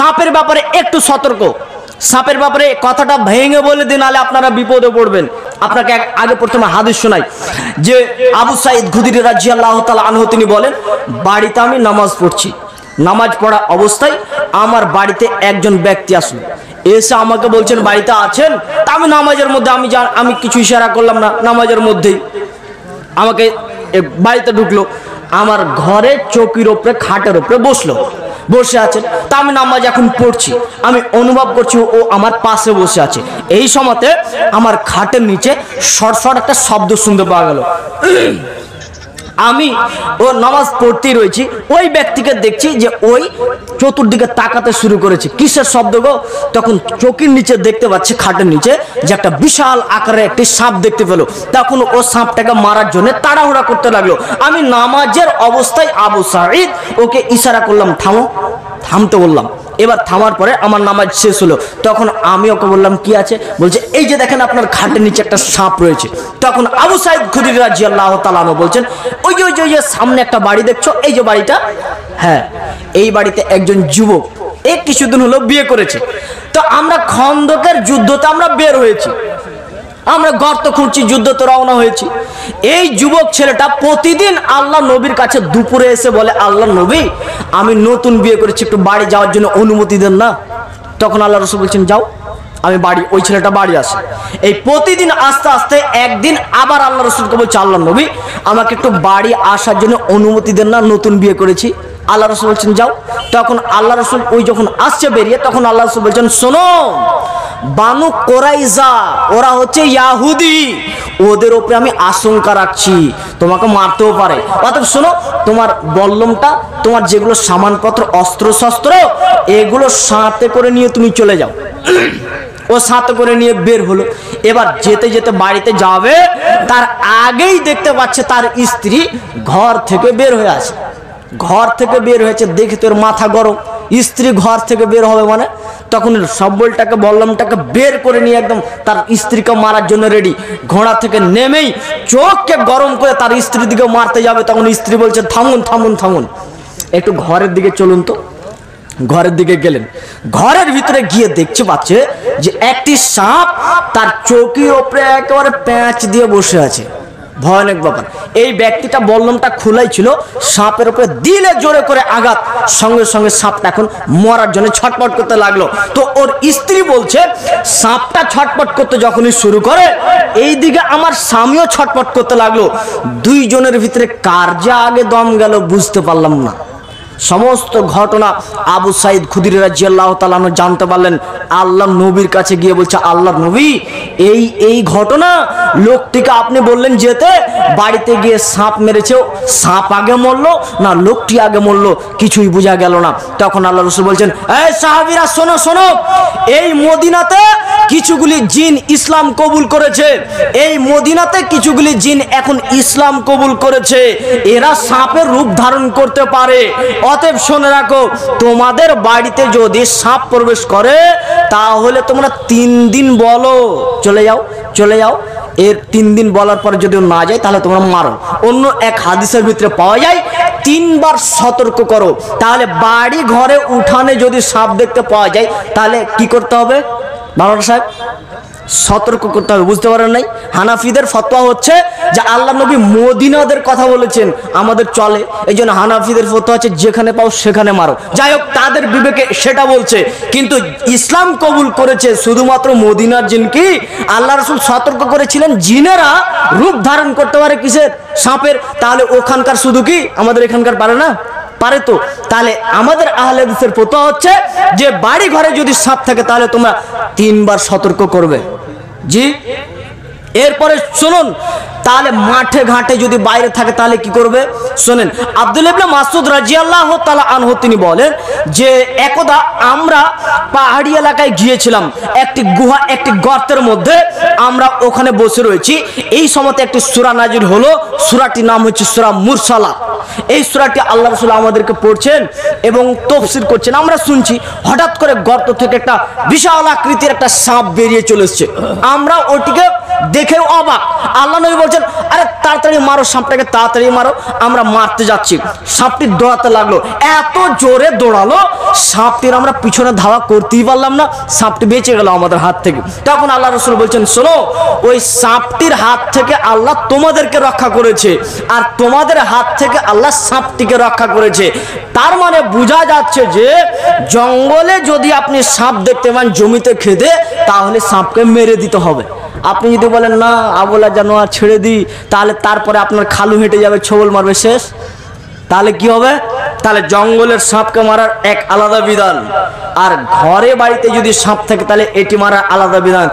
সাপের ব্যাপারে একটু সতর্ক। সাপের ব্যাপারে কথাটা ভেঙে বলে দিন, নাহলে আপনারা বিপদে পড়বেন। আপনাকে আগে প্রথমে হাদিস শোনাই যে আবু সাঈদ খুদরি রাদিয়াল্লাহু তাআলা আনহু তিনি বলেন, বাড়িতে আমি নামাজ পড়ছি, নামাজ পড়া অবস্থায় আমার বাড়িতে একজন ব্যক্তি আসলো, এসে আমাকে বলছেন বাড়িতে আছেন। তা আমি নামাজের মধ্যে আমি কিছু ইশারা করলাম না, নামাজের মধ্যেই আমাকে বাড়িতে ঢুকলো, আমার ঘরে চৌকির ওপরে খাটের ওপরে বসে আছেন। তা আমি নামাজ এখন পড়ছি, আমি অনুভব করছি ও আমার পাশে বসে আছে। এই সময়তে আমার খাটের নিচে সরসর একটা শব্দ শুনতে পাওয়া গেল। আমি ও নামাজ পড়তেই রয়েছি, ওই ব্যক্তিকে দেখছি যে ওই চতুর্দিকে তাকাতে শুরু করেছে। কিসের শব্দ গো? তখন চৌকির নিচে দেখতে পাচ্ছে, খাটের নিচে, যে একটা বিশাল আকারের একটি সাপ দেখতে পেল। তখন ও সাপটাকে মারার জন্য তাড়াহুড়া করতে লাগলো। আমি নামাজের অবস্থায় আবু সাঈদ ওকে ইশারা করলাম, থামতে বললাম। এবার থামার পরে আমার নামাজ শেষ হলো। তখন আমি ওকে বললাম কি আছে? বলছে এই যে দেখেন আপনার খাটের নিচে একটা সাপ রয়েছে। তখন আবু সাঈদ খুদরি রাদিয়াল্লাহু তাআলা আনহু বলছেন, ওই যে সামনে একটা বাড়ি দেখছো, এই যে বাড়িটা, হ্যাঁ এই বাড়িতে একজন যুবক এই কিছুদিন হলো বিয়ে করেছে। তো আমরা খন্দকের যুদ্ধতে আমরা বের হয়েছি, আমরা গর্ত খুঁড়ছি, যুদ্ধতে রওনা হয়েছি। এই যুবক ছেলেটা প্রতিদিন আল্লাহ নবীর কাছে দুপুরে এসে বলে, আল্লাহ নবী আমি নতুন বিয়ে করেছি, একটু বাড়ি যাওয়ার জন্য অনুমতি দেন না। তখন আল্লাহ রাসূল বলছেন যাও। আমি বাড়ি, ওই ছেলেটা বাড়ি আসে। এই প্রতিদিন আস্তে আস্তে একদিন আবার আল্লাহ রাসূলকে বলছে, আল্লাহ নবী আমাকে একটু বাড়ি আসার জন্য অনুমতি দেন না, নতুন বিয়ে করেছি। আল্লাহ রাসূল বলছেন যাও। তখন আল্লাহ রাসূল ওই যখন আসছে বেরিয়ে, তখন আল্লাহ রাসূল বলছেন শোনো, বানু কোরাইজা ওরা হচ্ছে ইয়াহুদি, ওদের উপরে আমি আশঙ্কা রাখছি, তোমাকে মারতেও পারে। অতএব শোনো, তোমার বল্লমটা, তোমার যেগুলো সামানপত্র, অস্ত্র শস্ত্র, এগুলো সাথে করে নিয়ে তুমি চলে যাও। ও সাথে করে নিয়ে বের হলো। এবার যেতে যেতে বাড়িতে যাবে, তার আগেই দেখতে পাচ্ছে তার স্ত্রী ঘর থেকে বের হয়ে আসে। ঘর থেকে বের হয়েছে দেখে তোর মাথা গরম, স্ত্রী ঘর থেকে বের হবে মানে। তখন সব্বলটাকে বল্লমটাকে বের করে নিয়ে একদম তার স্ত্রীকে মারার জন্য রেডি। ঘোড়া থেকে নেমেই চোখকে গরম করে তার স্ত্রীর দিকে মারতে যাবে। তখন স্ত্রী বলছে থামুন থামুন থামুন, একটু ঘরের দিকে চলুন তো। ঘরের দিকে গেলেন, ঘরের ভিতরে গিয়ে দেখতে পাচ্ছে যে একটি সাপ তার চৌকির ওপরে একেবারে প্যাঁচ দিয়ে বসে আছে। ভয়ানক ব্যাপার। এই ব্যক্তিটা বল্লমটা খোলাই ছিল, সাপের উপরে দিলে জোরে করে আঘাত, সঙ্গে সঙ্গে সাপটা এখন মরার জন্য ছটপট করতে লাগলো। তো ওর স্ত্রী বলছে সাপটা ছটপট করতে যখনই শুরু করে, এইদিকে আমার স্বামীও ছটপট করতে লাগলো। দুইজনের ভিতরে কার যে আগে দম গেল বুঝতে পারলাম না। সমস্ত ঘটনা আবু সাঈদ খুদরি রাদিয়াল্লাহু তাআলা আনহু জানতে পারলেন। আল্লাহ নবীর কাছে গিয়ে বলছে, আল্লাহ নবী এই ঘটনা, লোকটিকে আপনি বললেন যেতে, বাড়িতে গিয়ে সাপ মেরেছে, সাপ আগে মরলো না লোকটি আগে মরলো, কিছুই বোঝা গেল না। তখন আল্লাহ রাসূল বলছেন, এই সাহাবীরা শোনো শোনো, এই মদিনাতে কিছুগুলি জিন ইসলাম কবুল করেছে, এই মদিনাতে কিছুগুলি জিন এখন ইসলাম কবুল করেছে, এরা সাপের রূপ ধারণ করতে পারে। অতএব শুনে রাখো, তোমাদের বাড়িতে যদি সাপ প্রবেশ করে তাহলে তোমরা 3 দিন বলো চলে যাও চলে যাও, এর 3 দিন বলার পরে যদি না যায় তাহলে তোমরা মারো। অন্য এক হাদিসের ভিতরে পাওয়া যায় 3 বার সতর্ক করো। তাহলে বাড়ি ঘরে উঠানে যদি সাপ দেখতে পাওয়া যায় তাহলে কি করতে হবে বাবা সাহেব? সতর্ক করতে হবে। বুঝতে পারেন নাই? হানাফিদের ফতোয়া হচ্ছে যে আল্লাহ নবী মদিনাদের কথা বলেছেন, আমাদের চলে, এই জন্য হানাফিদের ফতোয়া হচ্ছে যেখানে পাও সেখানে মারো। যাই হোক, তাদের বিবেকে সেটা বলছে, কিন্তু ইসলাম কবুল করেছে শুধুমাত্র মদিনার জিন। কি আল্লাহ রাসূল সতর্ক করেছিলেন জিনেরা রূপ ধারণ করতে পারে কিসের? সাপের। তাহলে ওখানকার শুধু কি আমাদের এখানকার পারে না? পারে তো। তাহলে আমাদের আহলে হাদিসের ফতোয়া হচ্ছে যে বাড়ি ঘরে যদি সাপ থাকে তাহলে তোমরা 3 বার সতর্ক করবে। জি, এরপরে শুনুন, তাহলে মাঠে ঘাটে যদি বাইরে থাকে তাহলে কি করবে শুনেন। আব্দুল্লাহ ইবনে মাসউদ রাদিয়াল্লাহু তাআলা আনহু তিনি বলেন যে একদা আমরা পাহাড়ি এলাকায় গিয়েছিলাম, একটি গুহা, একটি গর্তের মধ্যে আমরা ওখানে বসে রয়েছি। এই সময়তে একটি সূরা নাজিল হলো, সূরাটির নাম হচ্ছে সূরা মুরসালাত। এই সূরাটি আল্লাহ রাসূল আমাদেরকে পড়ছেন এবং তাফসীর করছেন, আমরা শুনছি। হঠাৎ করে গর্ত থেকে একটা বিশাল আকৃতির একটা সাপ বেরিয়ে চলে এসেছে। আমরা ওটিকে দেখেও অবাক। আল্লাহ নবী বলছেন, আরে তাড়াতাড়ি মারো সাপটাকে, তাড়াতাড়ি মারো, আমরা মারতে যাচ্ছি। সাপটি দৌড়াতে লাগলো, এত জোরে দৌড়ালো, সাপটির আমরা পিছনে ধাওয়া করতেই পারলাম না, সাপটি বেঁচে গেল আমাদের হাত থেকে। তখন আল্লাহ রাসূল বলছেন, শোনো, ওই সাপটির হাত থেকে আল্লাহ তোমাদেরকে রক্ষা করেছে, আর তোমাদের হাত থেকে আল্লাহ সাপটিকে রক্ষা করেছে। তার মানে বোঝা যাচ্ছে যে জঙ্গলে যদি আপনি সাপ দেখতে পান জমিতে খেতে, তাহলে সাপকে মেরে দিতে হবে। আপনি যদি বলেন না আবলা জানোয়ার ছেড়ে দিই, তাহলে তারপরে আপনার খালু হেঁটে যাবে, ছবল মারবে, শেষ। তাহলে কি হবে? তাহলে জঙ্গলের সাপকে মারার এক আলাদা বিধান, আর ঘরে বাড়িতে যদি সাপ থাকে তাহলে এটি মারার আলাদা বিধান।